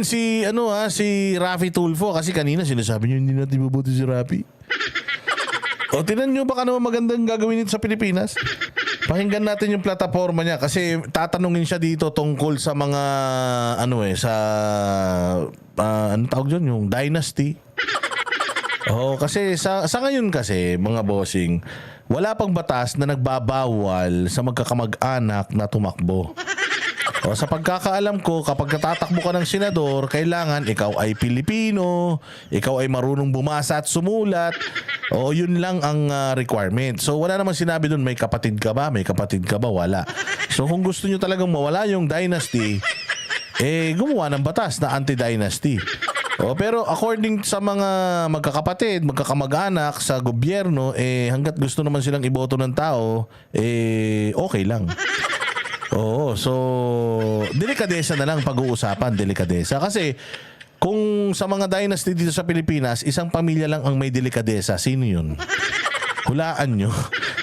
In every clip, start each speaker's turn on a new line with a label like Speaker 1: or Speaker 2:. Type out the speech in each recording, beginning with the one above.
Speaker 1: Si si Raffy Tulfo kasi kanina sinasabi niyo hindi natin mabuti si Raffy. O tinan niyo baka naman magandang gagawin nito sa Pilipinas. Pakinggan natin yung plataforma niya kasi tatanungin siya dito tungkol sa mga sa ano tawag dyan, yung dynasty. Kasi sa ngayon kasi mga bossing, wala pang batas na nagbabawal sa magkakamag-anak na tumakbo. Sa pagkakaalam ko, kapag tatakbo ka ng senador, kailangan ikaw ay Pilipino, ikaw ay marunong bumasa at sumulat. Yun lang ang requirement. So wala naman sinabi doon may kapatid ka ba, wala. So kung gusto nyo talagang mawala yung dynasty, gumawa ng batas na anti-dynasty. Pero according sa mga magkakapatid, magkakamag-anak sa gobyerno, hanggat gusto naman silang iboto ng tao, okay lang. So delikadesa na lang pag-uusapan, delikadesa. Kasi kung sa mga dynasty dito sa Pilipinas, isang pamilya lang ang may delikadesa. Sino yun? Hulaan nyo.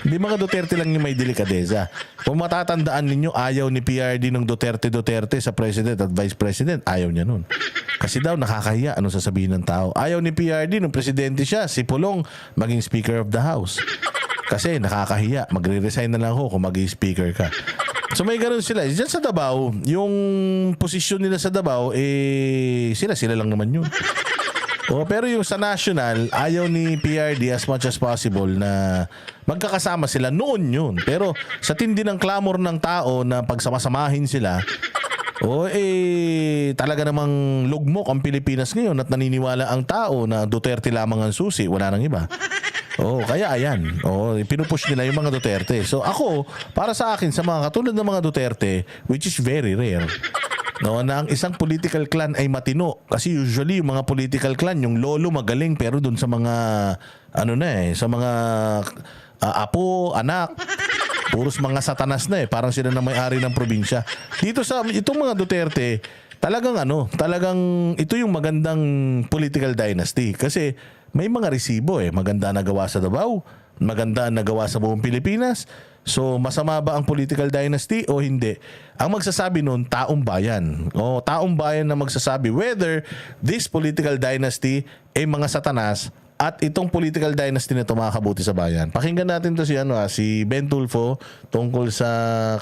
Speaker 1: Hindi mga Duterte lang yung may delikadesa. Kung matatandaan ninyo, ayaw ni PRD ng Duterte sa President at Vice President. Ayaw niya nun. Kasi daw nakakahiya. Anong sasabihin ng tao? Ayaw ni PRD nung presidente siya, si Pulong, maging Speaker of the House. Kasi nakakahiya. Magre-resign na lang ako kung maging Speaker ka. So may ganun sila. Diyan sa Davao, yung posisyon nila sa Davao, sila lang naman yun. Pero yung sa national, ayaw ni PRD as much as possible na magkakasama sila noon yun. Pero sa tindi ng clamor ng tao na pagsamasamahin sila, talaga namang lugmok ang Pilipinas ngayon at naniniwala ang tao na Duterte lamang ang susi, wala nang iba. Kaya ayan. Pinupush nila yung mga Duterte. So ako, para sa akin, sa mga katulad ng mga Duterte, which is very rare, na ang isang political clan ay matino. Kasi usually, yung mga political clan, yung lolo magaling, pero dun sa mga, sa mga apo, anak, puros mga satanas na parang sila na may-ari ng probinsya. Dito sa, itong mga Duterte, talagang ito yung magandang political dynasty. Kasi may mga resibo maganda na gawa sa Davao, maganda na gawa sa buong Pilipinas. So masama ba ang political dynasty o hindi? Ang magsasabi nun, taong bayan. Taong bayan na magsasabi whether this political dynasty ay mga satanas at itong political dynasty na ito makakabuti sa bayan. Pakinggan natin to si Ben Tulfo tungkol sa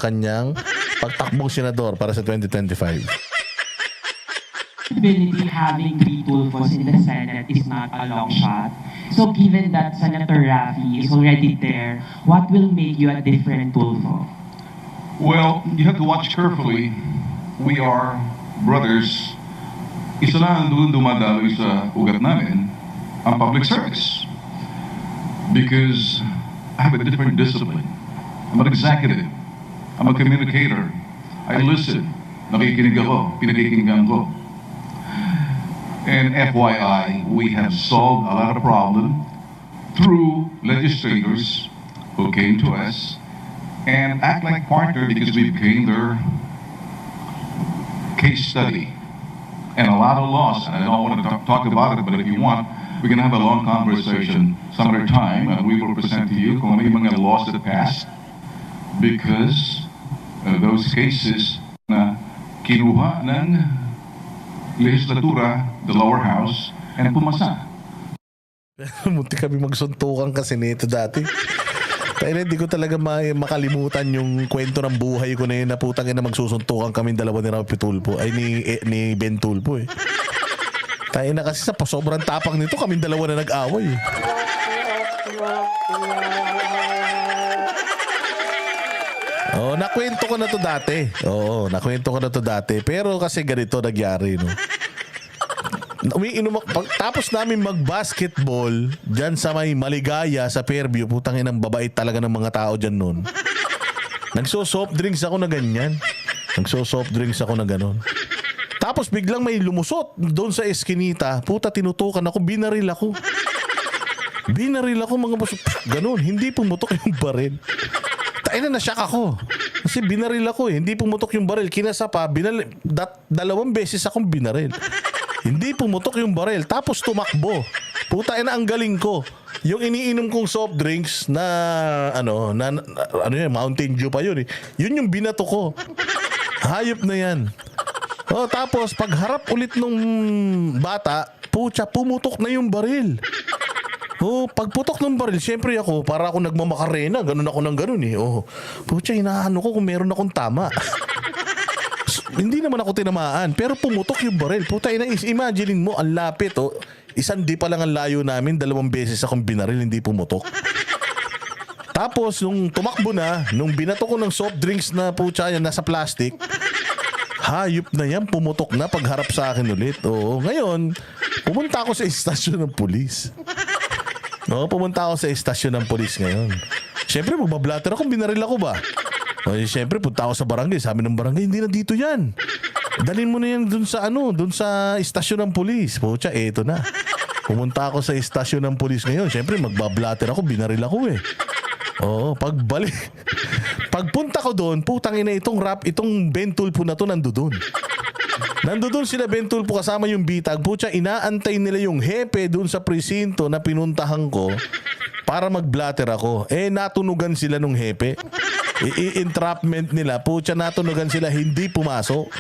Speaker 1: kanyang pagtakbong senador para sa 2025.
Speaker 2: Possibility having three Tulfos in the Senate is not a long shot. So given that Senator Raffy is already there, what will make you a different Tulfo?
Speaker 3: Well, you have to watch carefully. We are brothers. Isa lang doon dumadaloy sa ugat namin, ang public service. Because I have a different discipline. I'm an executive. I'm a communicator. I listen. Nakikinig ako. Pinakikinggan ko. And FYI, we have solved a lot of problems through legislators who came to us and act like partner because we became their case study. And a lot of laws, and I don't want to talk about it, but if you want, we can have a long conversation some other time and we will present to you kung ano yung mga laws that passed because those cases na kinuha ng legislatura, the lower house, and pumasa.
Speaker 1: Munti kami magsuntukan kasi nito dati. Kaya hindi ko talaga makalimutan yung kwento ng buhay ko na yun na putang ina magsusuntukan kami dalawa ni Raffy Tulfo ni Ben Tulfo Tayo na kasi sa sobrang tapang nito kami dalawa na nag-away nakwento ko na to dati. Nakwento ko na to dati. Pero kasi ganito nagyari, no? Tapos namin mag-basketball dyan sa may Maligaya sa Fairview. Putang inang babait talaga ng mga tao dyan nun. Nagso-soft drinks ako na ganyan. Tapos biglang may lumusot doon sa eskinita. Puta, tinutukan ako. Binaril ako mga boss. Ganun. Hindi pumutok yung baril. Na-shock ako. Kasi binaril ako Hindi pumutok yung baril. Kinasa pa, dalawang beses akong binaril. Hindi pumutok yung baril. Tapos tumakbo. Puta ang galing ko. Yung iniinom kong soft drinks na Mountain Dew pa yun Yun yung binato ko. Hayop na yan. Tapos pagharap ulit nung bata, pucha, pumutok na yung baril. Pagputok ng baril, syempre ako, para ako nagmamakarena, ganun ako ng ganun eh. Pucha, hinaano ko kung meron akong tama. Hindi naman ako tinamaan, pero pumutok yung baril. Puta, imaginein mo, ang lapit, isang di pa lang ang layo namin, 2 beses akong binaril, hindi pumutok. Tapos, nung tumakbo na, nung binato ko ng soft drinks na pucha yan, nasa plastic, hayop na yan, pumutok na pagharap sa akin ulit. Ngayon, pumunta ako sa istasyon ng pulis. Pumunta ako sa istasyon ng pulis ngayon. Siyempre, magbablatter ako, binaril ako ba? Siyempre, punta ako sa barangay. Sabi ng barangay, hindi na dito yan. Dalhin mo na yan dun sa istasyon ng pulis. Pucha, eto na. Pumunta ako sa istasyon ng pulis ngayon. Siyempre, magbablatter ako, binaril ako eh. Pagbalik. Pagpunta ko doon, putang ina itong Bentulpo na to nandoon. Nandoon sila Bentulpo kasama yung bitag. Pucha, inaantay nila yung hepe doon sa presinto na pinuntahan ko para magblatter ako. Natunugan sila nung hepe. I-entrapment nila. Pucha, natunugan sila, hindi pumasok.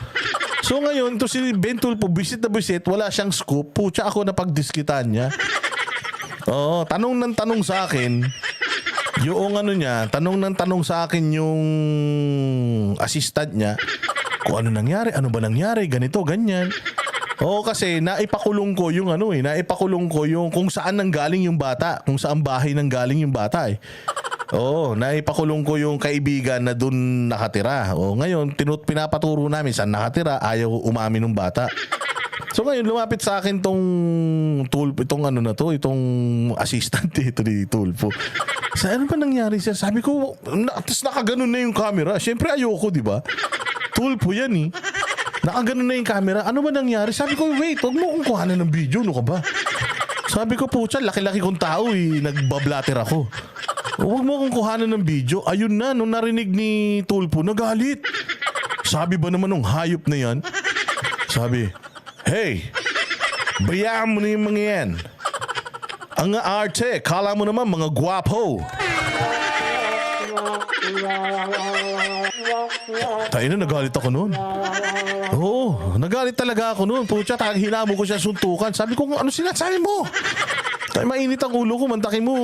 Speaker 1: So ngayon, to si Bentulpo, bisit na bisit, wala siyang scoop. Pucha, ako na pagdiskitan niya. Tanong ng tanong sa akin, yung tanong sa akin yung assistant niya, kung ano nangyari, ano ba nangyari, ganito, ganyan. Kasi naipakulong ko yung kung saan nanggaling yung bata, kung saan bahay nanggaling yung bata eh. Naipakulong ko yung kaibigan na dun nakatira. Ngayon, pinapaturo namin saan nakatira, ayaw umamin ng bata. So ngayon, lumapit sa akin itong assistant ito ni Tulfo. Ano ba nangyari siya? Sabi ko, tapos nakaganon na yung camera. Siyempre ayoko, di ba? Tulfo yan eh. Nakaganon na yung camera. Ano ba nangyari? Sabi ko, wait, huwag mo kong kuhanan ng video. Ano ka ba? Sabi ko, pucha, laki-laki kong tao eh. Nagbablatter ako. Huwag mo kong kuhanan ng video. Ayun na, nung narinig ni Tulfo, nagalit. Sabi ba naman nung hayop na yan? Sabi, hey, bayaan mo na yung mga yan. Ang arte, kala mo naman mga gwapo. Tayo na, nagalit ako noon. Nagalit talaga ako noon. Pucha, hinamo ko siya suntukan. Sabi ko, ano sinasabi mo? Tayo, mainit ang ulo ko, mantakin mo.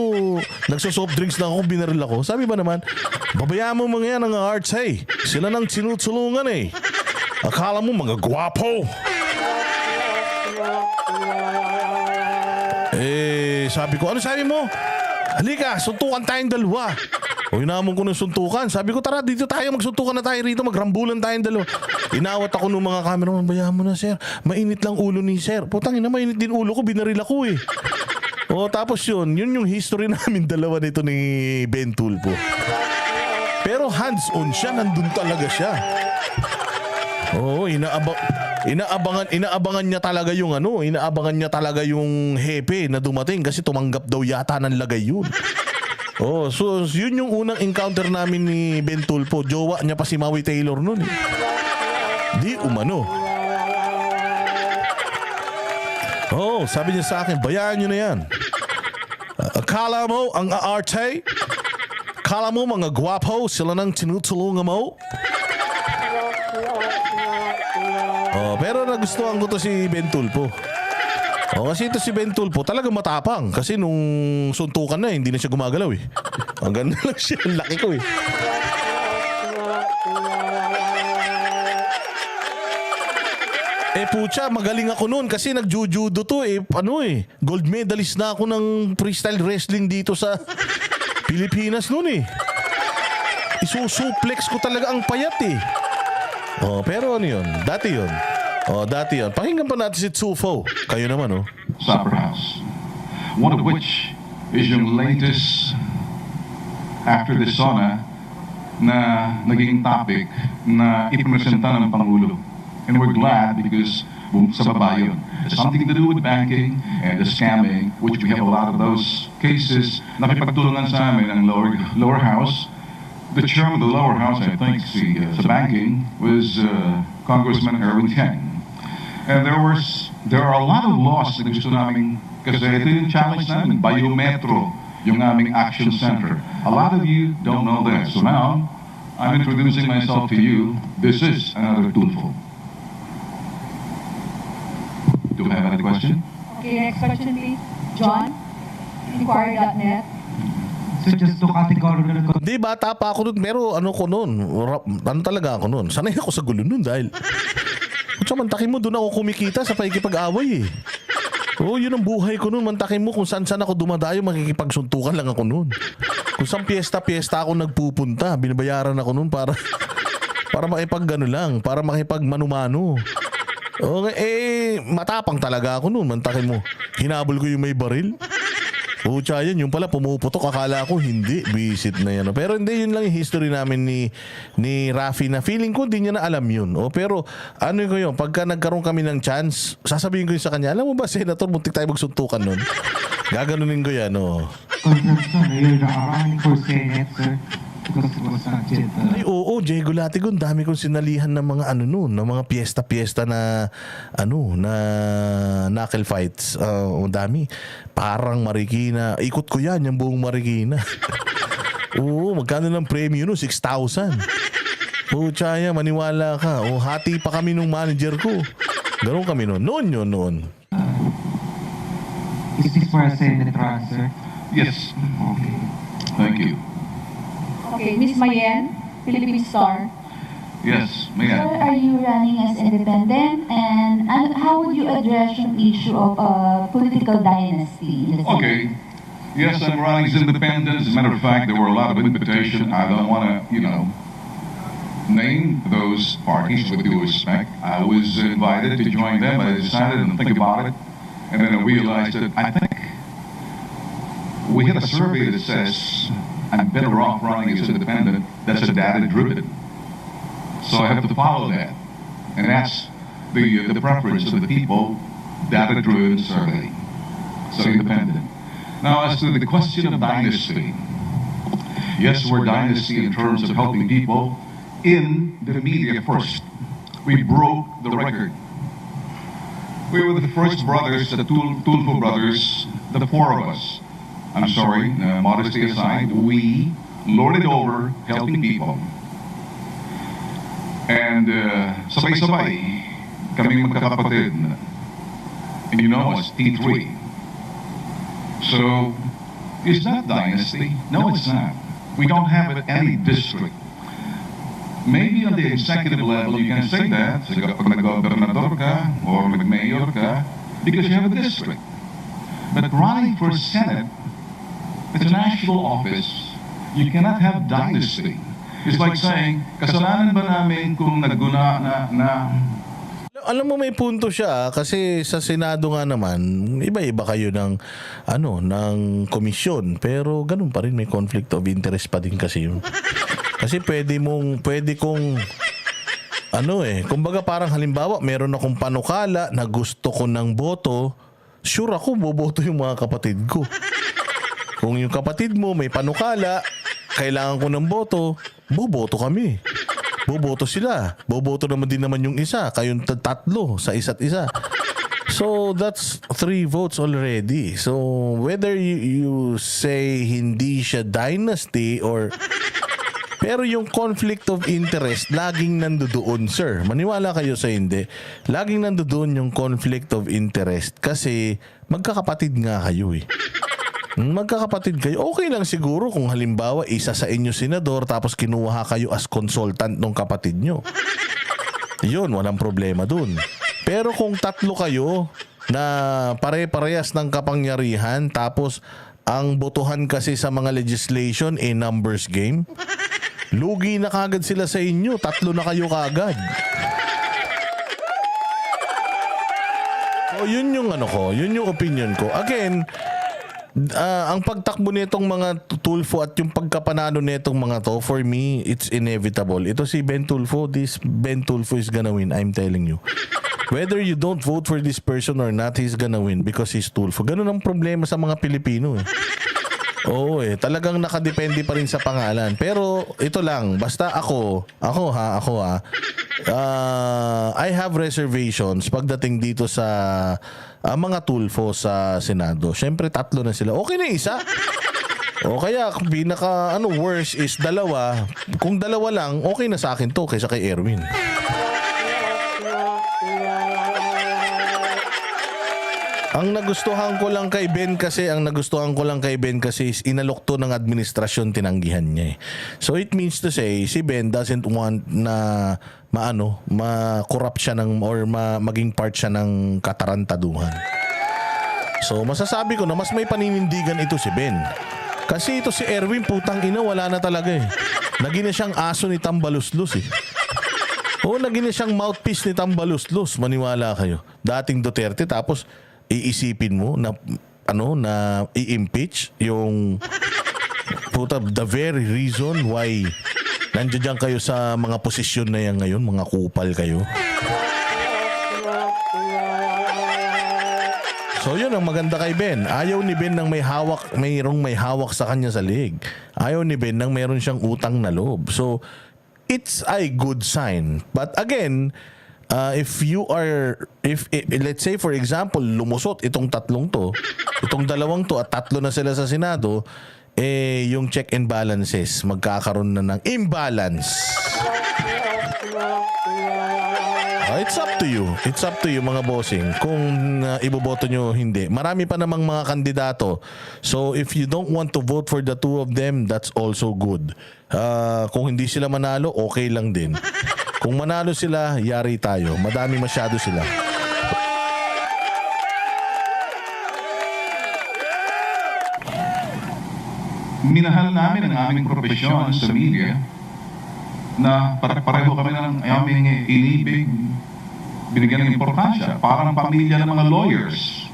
Speaker 1: Nagsosoft drinks na ako, binaril ako. Sabi ba naman, babayaan mo mga yan ang arte. Sila nang sinutulungan eh. Akala mo mga gwapo. Sabi ko, ano sabi mo? Halika, suntukan tayong dalawa. Hinamon ko ng suntukan. Sabi ko, tara, dito tayo, magsuntukan na tayo rito, magrambulan tayong dalawa. Inawat ako ng mga cameraman, bayaan mo na, sir. Mainit lang ulo ni sir. Putang ina, mainit din ulo ko, binaril ako eh. Tapos yun yung history namin dalawa nito ni Bentulpo. Pero hands-on siya, nandun talaga siya. Inaabangan niya talaga yung hepe na dumating kasi tumanggap daw yata ng lagay yun. So yun yung unang encounter namin ni Bentulpo. Jowa niya pa si Maui Taylor nun eh. Di umano. Sabi niya sa akin, bayaan niyo na yan. Akala mo ang arte? Akala mo mga gwapo sila nang tinutulungan mo? Pero nagustuhan ko to si Bentulpo. Kasi ito si Bentulpo talaga matapang. Kasi nung suntukan na hindi na siya gumagalaw eh. Ang ganda lang siya. Ang laki ko eh. Pucha, magaling ako noon kasi nagjujudo to eh. Gold medalist na ako ng freestyle wrestling dito sa Pilipinas noon eh. Isusuplex ko talaga ang payat eh. Pero ano yun? Dati yun. Pakinggan pa natin si Tsufo. Kayo naman
Speaker 3: Supper House. One of which is yung latest after the sauna na naging topic na ipresenta ng Pangulo. And we're glad because sa baba yun. It's something to do with banking and the scamming, which we have a lot of those cases. Nakipagtulungan sa amin ang lower house. The chairman of the lower house, I think, sa banking was Congressman Erwin Tiang. And there are a lot of laws na gusto namin, kasi ito yung challenge namin, Biometro, yung aming action center. A lot of you don't know that. So now, I'm introducing myself to you. This is another Tulfo. Do I have another question?
Speaker 4: Okay, next question please. John, inquiry.net.
Speaker 2: So just to categorical
Speaker 1: Di, bata pa ako nun, pero ano ko nun, ano talaga ako nun. Sanay ako sa gulo nun dahil, kung mantakin mo, doon ako kumikita sa pakikipag-away eh. Oo, yun ang buhay ko nun. Mantakin mo kung saan ako dumadayo, makikipagsuntukan lang ako nun. Kung saan piyesta ako nagpupunta, binabayaran ako nun para makipag-gano lang, para makipag-manu-manu. Okay, matapang talaga ako nun, mantakin mo. Hinabol ko yung may baril. Pucha yan, yung pala pumuputok, akala ko hindi, visit na yan. Pero hindi, yun lang yung history namin ni Rafi na feeling ko hindi niya na alam yun. Pero ano ko yun, pagka nagkaroon kami ng chance, sasabihin ko yun sa kanya, alam mo ba, Senator, muntik tayo magsuntukan nun. Gaganunin ko yan,
Speaker 2: consumption, you're running for Senate, sir. Because it was not yet,
Speaker 1: Ay, oo, Diego Latigon, dami kong sinalihan ng mga ano noon, ng mga piyesta-piyesta na na knuckle fights. Dami. Parang Marikina. Ikot ko yan, yung buong Marikina. Oo, magkano ng premyo no? 6,000. Pucha yan, maniwala ka. Hati pa kami nung manager ko. Ganun kami noon. Noon.
Speaker 2: is this for a Senate run, sir?
Speaker 3: Yes.
Speaker 2: Okay.
Speaker 3: Thank you.
Speaker 4: Okay, Miss Mayen, Philippine Star.
Speaker 3: Yes,
Speaker 5: Sir,
Speaker 3: Mayan.
Speaker 5: are you running as independent? And how would you address yung issue of political dynasty in the Senate?
Speaker 3: Okay. Yes, I'm running as independent. As a matter of fact, there were a lot of invitations. I don't want to, name those parties with due respect. I was invited to join them, but I decided and think about it. And then I realized that I think we had a survey that says I'm better off running as independent. That's a data-driven. So I have to follow that. And that's the preference of the people, data-driven survey. So independent. Now, as to the question of dynasty, yes, we're dynasty in terms of helping people in the media first. We broke the record. We were the first brothers, the Tulfo brothers, the four of us. I'm sorry, modesty aside, we lorded over helping people. And sabay-sabay, kaming magkakapatid. And you know us, T3. So, is that dynasty? No, it's not. We don't have it any district. Maybe on the executive level, you can say that, pag nag-gobernador ka, or nag-mayor ka, because you have a district. But running for Senate, it's a national office. You cannot have dynasty. It's like saying, kasalanan ba namin kung nagguna na
Speaker 1: Alam mo, may punto siya kasi sa Senado nga naman, iba-iba kayo ng ng komisyon, pero ganun pa rin, may conflict of interest pa din kasi yun. Kasi pwede kong kumbaga parang halimbawa, meron akong panukala na gusto ko ng boto, sure ako boboto yung mga kapatid ko. Kung yung kapatid mo may panukala, kailangan ko ng boto, boboto kami. Boboto sila. Boboto naman din naman yung isa. Kayong tatlo sa isa't isa. So, that's 3 votes already. So, whether you say hindi siya dynasty or... Pero yung conflict of interest, laging nandoon, sir. Maniwala kayo sa hindi. Laging nandoon yung conflict of interest kasi magkakapatid nga kayo eh. Magkakapatid kayo, okay lang siguro kung halimbawa isa sa inyo senador tapos kinuha kayo as consultant ng kapatid nyo. Yun, walang problema dun. Pero kung tatlo kayo na pare-parehas ng kapangyarihan tapos ang botohan kasi sa mga legislation numbers game, lugi na kagad sila sa inyo. Tatlo na kayo kagad. So yun yung yun yung opinion ko. Again, ang pagtakbo nitong mga Tulfo at yung pagkapanalo nitong mga to, for me, it's inevitable. Ito si Ben Tulfo, this Ben Tulfo is gonna win, I'm telling you. Whether you don't vote for this person or not, he's gonna win because he's Tulfo. Ganun ang problema sa mga Pilipino eh. Oo talagang nakadepende pa rin sa pangalan. Pero ito lang, basta ako I have reservations pagdating dito sa mga Tulfo sa Senado. Siyempre 3 na sila. Okay na isa. O kaya pinaka worst is 2. Kung 2 lang, okay na sa akin to kaysa kay Erwin. Ang nagustuhan ko lang kay Ben kasi, is inalok to ng administrasyon, tinanggihan niya eh. So it means to say, si Ben doesn't want na ma-corrupt siya maging part siya ng katarantaduhan. So masasabi ko na mas may paninindigan ito si Ben. Kasi ito si Erwin, putang ina, wala na talaga eh. Naging na siyang aso ni Tambaluslos eh. Oo, naging na siyang mouthpiece ni Tambaluslos, maniwala kayo. Dating Duterte, tapos iisipin mo na na i-impeach yung the very reason why nandiyan kayo sa mga posisyon na yan ngayon, mga kupal kayo. So yun ang maganda kay Ben. Ayaw ni Ben nang mayroong may hawak sa kanya sa leeg. Ayaw ni Ben nang mayroon siyang utang na loob. So it's a good sign. But again, if let's say for example, lumusot itong dalawang to at tatlo na sila sa Senado, yung check and balances magkakaroon na ng imbalance. It's up to you. It's up to you mga bossing kung iboboto nyo o hindi. Marami pa namang mga kandidato. So if you don't want to vote for the two of them, that's also good. Kung hindi sila manalo, okay lang din. Kung manalo sila, yari tayo. Madami masyado sila.
Speaker 3: Minahal namin ang aming profesyon sa media na pareho kami ng aming inibig, binigyan ng importansya, parang pamilya ng mga lawyers.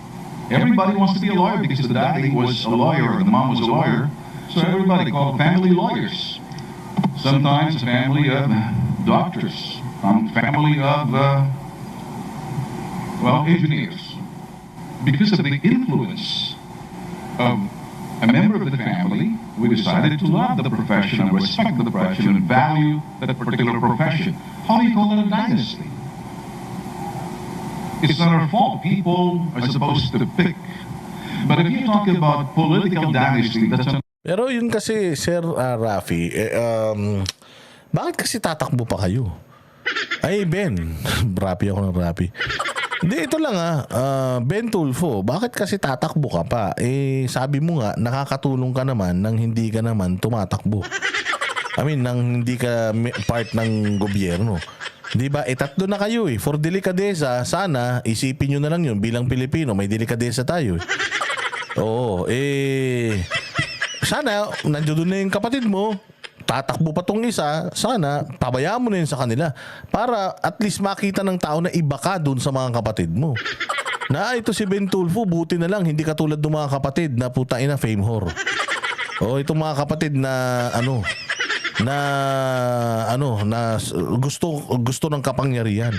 Speaker 3: Everybody wants to be a lawyer because the daddy was a lawyer, the mom was a lawyer, so everybody called family lawyers. Sometimes a family of doctors, family of, engineers. Because of the influence of a member of the family, we decided to love the profession and respect the profession and value that particular profession. How do you call it a dynasty? It's not our fault. People are supposed to pick. But if you talk about political dynasty, that's an
Speaker 1: Pero yun kasi, Sir Rafi, bakit kasi tatakbo pa kayo? Ay, Ben. Rapi ako ng Rapi. Hindi, ito lang Ben Tulfo, bakit kasi tatakbo ka pa? Sabi mo nga, nakakatulong ka naman nang hindi ka naman tumatakbo. I mean, nang hindi ka part ng gobyerno. Di ba? Tatlo na kayo eh. For delikadesa, sana isipin nyo na lang yun. Bilang Pilipino, may delikadesa tayo eh. Oo, sana, nandiyo na yung kapatid mo, tatakbo pa tong isa, sana, pabayaan mo na yun sa kanila. Para at least makita ng tao na iba ka dun sa mga kapatid mo. Na ito si Ben Tulfo, buti na lang, hindi katulad ng mga kapatid na putain na fame whore. O itong mga kapatid na gusto ng kapangyarihan.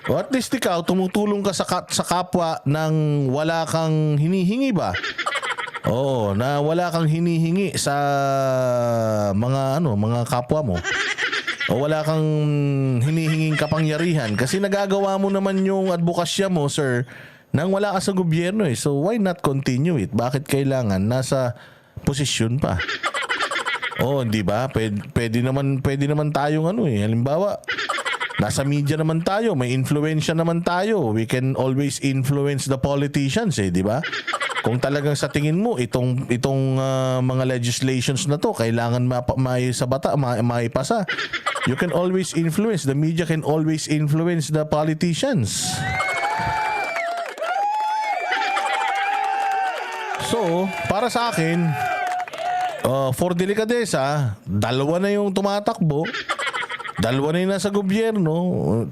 Speaker 1: O at least ikaw, tumutulong ka sa kapwa nang wala kang hinihingi ba? Oo, na wala kang hinihingi sa mga kapwa mo. O wala kang hinihinging kapangyarihan kasi nagagawa mo naman yung advokasya mo, sir, nang wala ka sa gobyerno eh. So why not continue it? Bakit kailangan nasa posisyon pa? Oh, hindi ba? Pwede naman tayong halimbawa, nasa media naman tayo, may influensya naman tayo. We can always influence the politicians di ba? Kung talagang sa tingin mo itong mga legislations na to kailangan maipasa, you can always influence. The media can always influence the politicians. So, para sa akin, for delikadesa, dalawa na yung tumatakbo, dalawa na yung nasa gobyerno,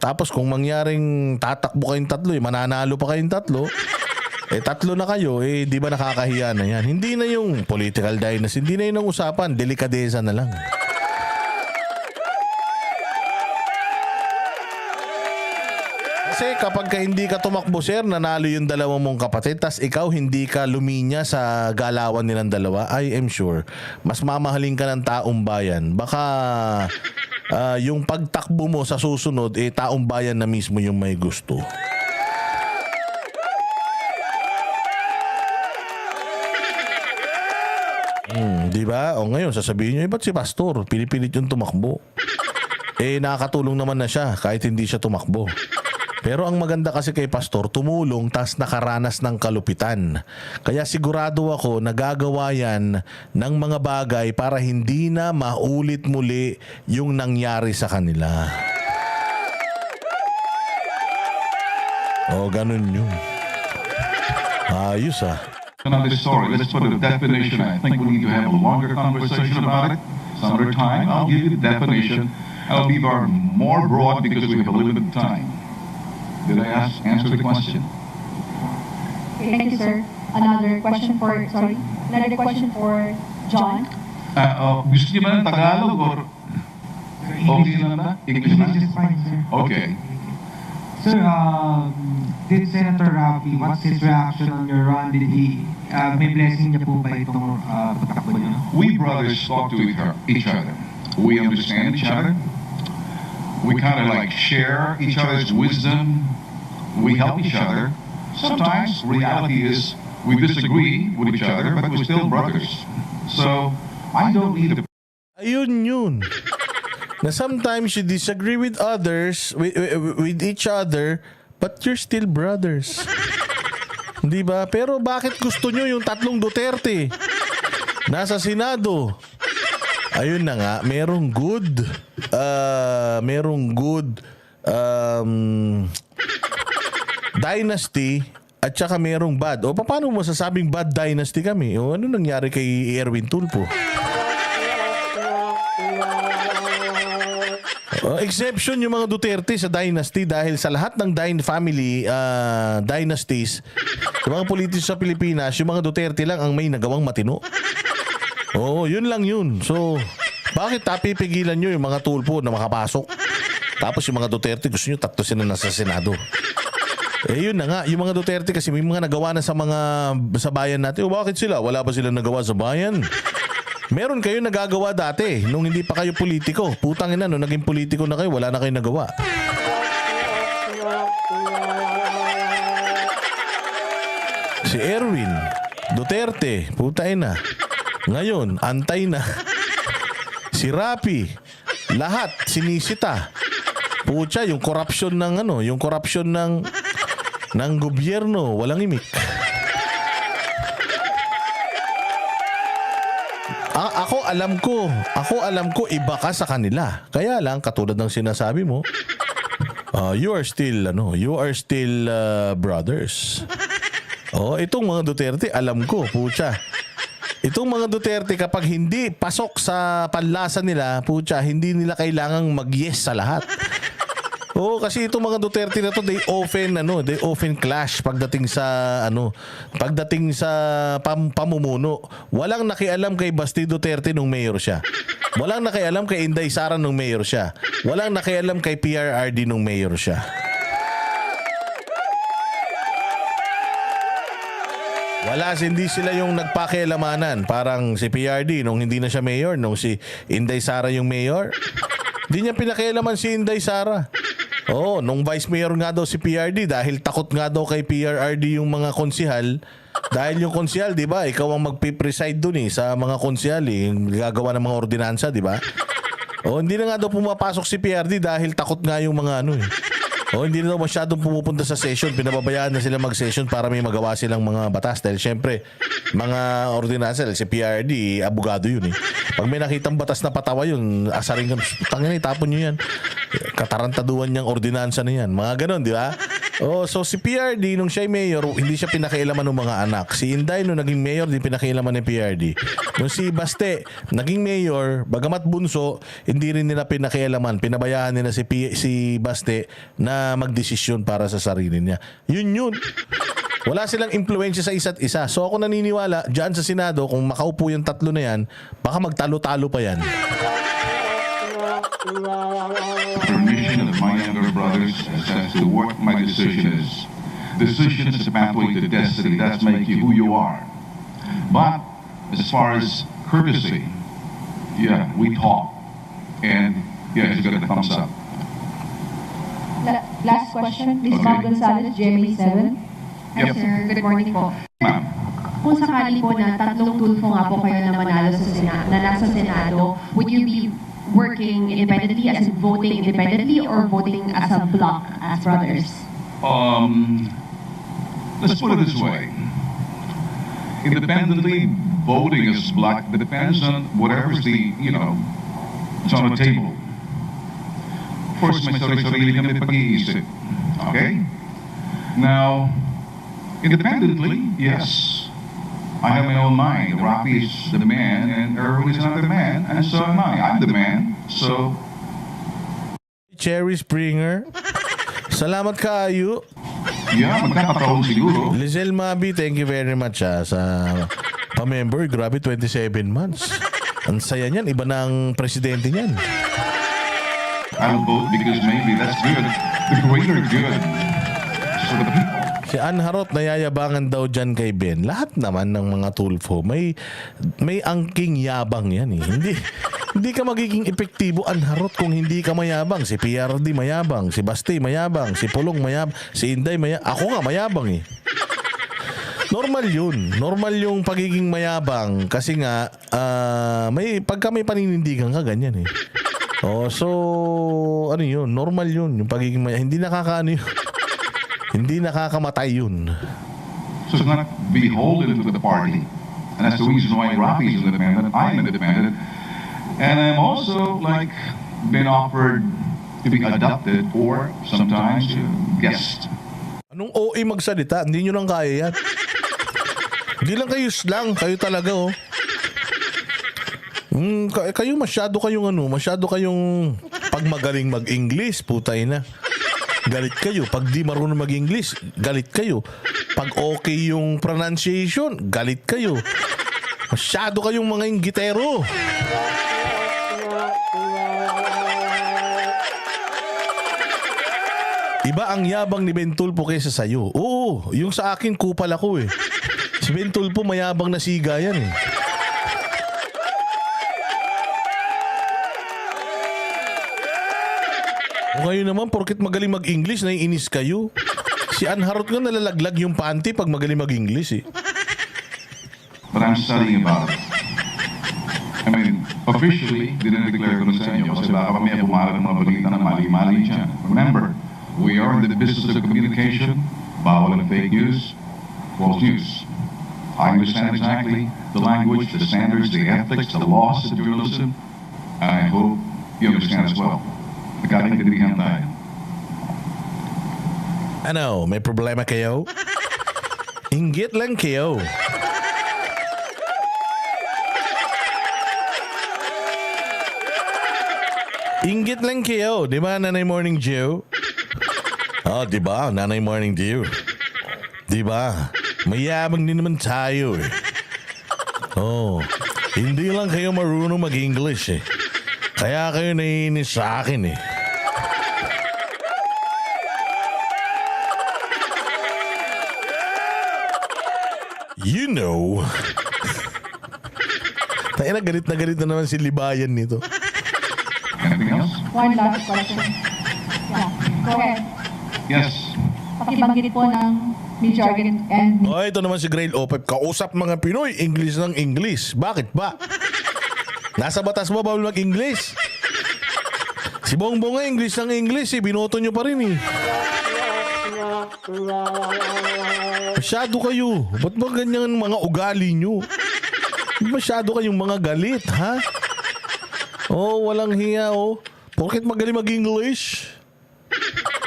Speaker 1: tapos kung mangyaring tatakbo kayong tatlo, mananalo pa kayong tatlo, tatlo na kayo, di ba nakakahiya na yan? Hindi na yung political dynasty, hindi na yun ang usapan, delikadesa na lang. Kasi kapag hindi ka tumakbo, sir, nanalo yung dalawa mong kapatid, tas ikaw hindi ka luminya sa galawan nilang dalawa, I am sure, mas mamahalin ka ng taong bayan. Baka yung pagtakbo mo sa susunod, taong bayan na mismo yung may gusto. Di ba? O ngayon, sasabihin nyo, ba't si Pastor? Pinipilit yung tumakbo. Nakakatulong naman na siya kahit hindi siya tumakbo. Pero ang maganda kasi kay Pastor, tumulong tas nakaranas ng kalupitan. Kaya sigurado ako nagagawa yan ng mga bagay para hindi na maulit muli yung nangyari sa kanila. Oh, ganun yun. Ayos ah.
Speaker 3: Another story. Let's put a definition. I think we need to have a longer conversation about it. Some other time, I'll give you the definition. I'll be more broad because we have a limited time. Did I answer the question?
Speaker 4: Okay, thank you, sir. Another question for John.
Speaker 3: Gusto niyo ba ng Tagalog or okay lang ba? English na?
Speaker 6: English is fine, sir.
Speaker 3: Okay.
Speaker 6: Sir, did Senator Rafi, what's his reaction on your run? Did he, may blessing niya po ba itong patakbo niyo?
Speaker 3: We brothers talk to each other. We understand each other. We kind of like share each other's wisdom. We help each other. Sometimes reality is we disagree with each other, but we're still brothers. So I don't need to.
Speaker 1: Ayun yun. Na sometimes you disagree with others, with each other, but you're still brothers. Di ba? Pero bakit gusto nyo yung tatlong Duterte? Nasa Senado. Ayun na nga, merong good dynasty at saka merong bad. O paano mo sasabing bad dynasty kami? O ano nangyari kay Erwin Tulfo? Exception yung mga Duterte sa dynasty dahil sa lahat ng family dynasties, yung mga politiko sa Pilipinas, yung mga Duterte lang ang may nagawang matino. Oo, yun lang yun. So, bakit pipigilan nyo yung mga Tulfo na makapasok? Tapos yung mga Duterte, gusto nyo tatlo sila nasa Senado. Yun na nga. Yung mga Duterte kasi may mga nagawa na sa bayan natin. O bakit sila? Wala ba sila nagawa sa bayan? Meron kayo nagagawa dati nung hindi pa kayo politiko. Putang ina, nung naging politiko na kayo, wala na kayo nagawa. Si Erwin Duterte, putain na. Ngayon, antay na. Si Rapi, lahat sinisita. Pucha, yung korupsyon ng gobyerno, walang imik. Ako alam ko iba ka sa kanila. Kaya lang katulad ng sinasabi mo, you are still brothers. Itong mga Duterte, alam ko, pucha. Itong mga Duterte kapag hindi pasok sa panlasa nila, pucha, hindi nila kailangang mag-yes sa lahat. Kasi itong mga Duterte na to, they often clash pagdating sa pamumuno. Walang nakialam kay Basti Duterte nung mayor siya. Walang nakialam kay Inday Sara nung mayor siya. Walang nakialam kay PRRD nung mayor siya. Hindi sila yung nagpakialamanan. Parang si PRD nung hindi na siya mayor, nung si Inday Sara yung mayor. Hindi niya pinakialaman si Inday Sara. Nung vice mayor nga daw si PRD dahil takot nga daw kay PRRD yung mga konsihal. Dahil yung konsihal, di ba, ikaw ang magpipreside dun sa mga konsihal gagawa ng mga ordinansa, di ba? Hindi na nga daw pumapasok si PRD dahil takot nga yung mga hindi na daw masyadong pumupunta sa session. Pinababayaan na sila mag-session para may magawa silang mga batas. Dahil syempre, mga ordinansa, si PRD, abogado yun Pag may nakitang batas na patawa yun, asarin ka, tangin itapon nyo yan. Katarantaduhan niyang ordinansa na yan. Mga ganon, di ba? So si PRD, nung siya'y mayor, hindi siya pinakialaman ng mga anak. Si Inday, nung naging mayor, di pinakialaman ng PRD. Nung si Baste, naging mayor, bagamat bunso, hindi rin nila pinakialaman. Pinabayaan nila si Baste na magdesisyon para sa sarili niya. Yun. Wala silang impluensya sa isa't isa. So ako naniniwala, dyan sa Senado, kung makaupo yung tatlo na yan, baka magtalo-talo pa yan.
Speaker 3: Permission of my younger brothers as to what my decision is. Decision is a pathway to destiny. That's make you who you are. But as far as courtesy, we talk. And it's got a thumbs up.
Speaker 4: Last question, Ms.
Speaker 3: Okay.
Speaker 4: Bob Gonzalez, GMA7.
Speaker 3: Yep.
Speaker 4: Sir, good morning po.
Speaker 3: Ma'am.
Speaker 4: Kung sakali po na tatlong Tulfo nga po kayo na manalo na nasa Senado, would you be working independently, as in voting independently, or voting as a bloc, as brothers?
Speaker 3: let's put it this way. Independently voting as black depends on whatever's it's on the table. Of course, may sarili kami pag-iisip. Okay? Now, independently, yes, I have my own mind. Rafi is the man, and Erwin is another man, and so am I. I'm the man, so...
Speaker 1: Cherry Springer. Salamat kaayo.
Speaker 3: Yeah, magkakataon siguro.
Speaker 1: Lizelle Mabi, thank you very much sa pa-member. Grabe, 27 months. Ang saya niyan. Iba na ang presidente niyan.
Speaker 3: I'll vote because maybe that's good. The greater good for the people.
Speaker 1: Si Ann Harot, nayayabangan daw dyan kay Ben. Lahat naman ng mga Tulfo, may angking yabang yan eh. Hindi ka magiging epektibo, Ann Harot, kung hindi ka mayabang. Si PRD mayabang, si Basti mayabang, si Pulong mayabang, si Inday mayabang. Ako nga mayabang eh. Normal yun. Normal yung pagiging mayabang kasi nga, pagka may paninindigan ka, ganyan eh. Oh, so, ano yun? Normal yun. Yung pagiging mayabang. Hindi nakakaano yun. Hindi nakakamatay yun.
Speaker 3: So it's not beholden to the party. And that's the reason why Rafi is independent, I'm independent. And I'm also been offered to be adopted or sometimes guest.
Speaker 1: Anong OA magsalita? Hindi nyo lang kaya yan. Hindi lang kayo slang. Kayo talaga oh. Kayo masyado kayong pag magaling mag-English, putay na. Galit kayo. Pag di marunong mag-English, galit kayo. Pag okay yung pronunciation, galit kayo. Masyado kayong mga inggitero. Iba ang yabang ni Ben Tulfo kaysa sa'yo. Oo, yung sa akin kupal ako eh. Si Ben Tulfo mayabang na siga yan eh. O ngayon naman, porket magaling mag-English, naiinis kayo. Si Ann Harot nga nalalaglag yung panty pag magaling mag-English eh.
Speaker 3: But I'm studying about it. I mean, officially, dinideclare ko na sa inyo kasi baka mamaya pumarap ng mga balita na mali-mali dyan. Remember, we are in the business of communication, bawal ang fake news, false news. I understand exactly the language, the standards, the ethics, the laws of journalism, and I hope you understand as well. Nagkakaintindihan tayo.
Speaker 1: Ano, may problema kayo? Inggit lang kayo. Inggit lang kayo. Di ba, Nanay Morning Dew? Oh, di ba, Nanay Morning Dew? Di ba? Mayabang din naman tayo eh. Oh, hindi lang kayo marunong mag-English eh. Kaya kayo naiinis sa akin eh. You know. Tayo na galit na naman si Libayan nito.
Speaker 3: Anything else?
Speaker 5: One last question. Yeah, go ahead.
Speaker 3: Yes.
Speaker 5: Pakibanggit po ng Major and
Speaker 1: Oh, ito naman si Grail Opep. Kausap mga Pinoy, English ng English. Bakit ba? Nasa batas mo bawal mag-English? Si Bongbong nga English ng English eh. Binoto nyo pa rin eh. Masyado kayo. Ba't ba ganyan mga ugali nyo? Masyado kayong mga galit, ha? Oh, walang hiya, oh. Porket magaling mag-English?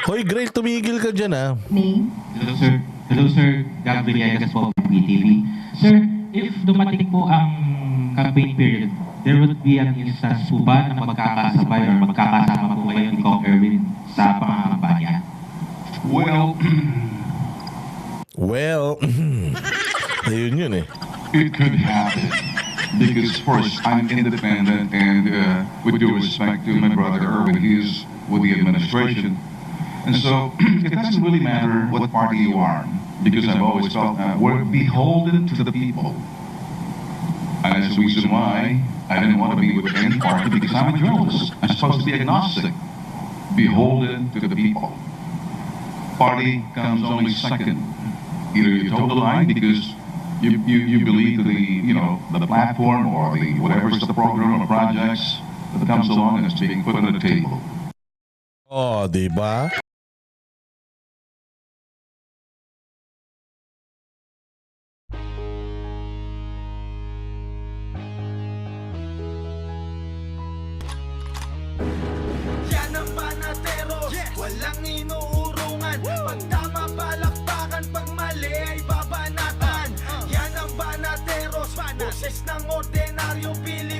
Speaker 1: Hoy, Grail, tumigil ka dyan, ha?
Speaker 5: name.
Speaker 2: Hello, sir. Hello, sir. Gab Villegas po, PTV. Sir, if dumating po ang campaign period, there would be an instance po ba na magkakasabay or magkakasama po kayo ni Kong Erwin sa pangangambanya?
Speaker 3: Well,
Speaker 1: Ayun yun eh.
Speaker 3: it could happen. Because first, I'm independent and with due respect to my brother Erwin, he is with the administration. And so, it doesn't really matter what party you are, because I've always felt we're beholden to the people. And that's the reason why I didn't want to be with any party, because I'm a journalist. I'm supposed to be agnostic, beholden to the people. Party comes only second. Either you toe the line because you believe the platform or the whatever's the program or projects that comes along and is being put on the table.
Speaker 1: Oh, di ba?
Speaker 7: walang inuurungan. Pag tama palakpakan, pag mali ay babanatan. Yan ang banateros, boses ng ordinaryong Pilipino.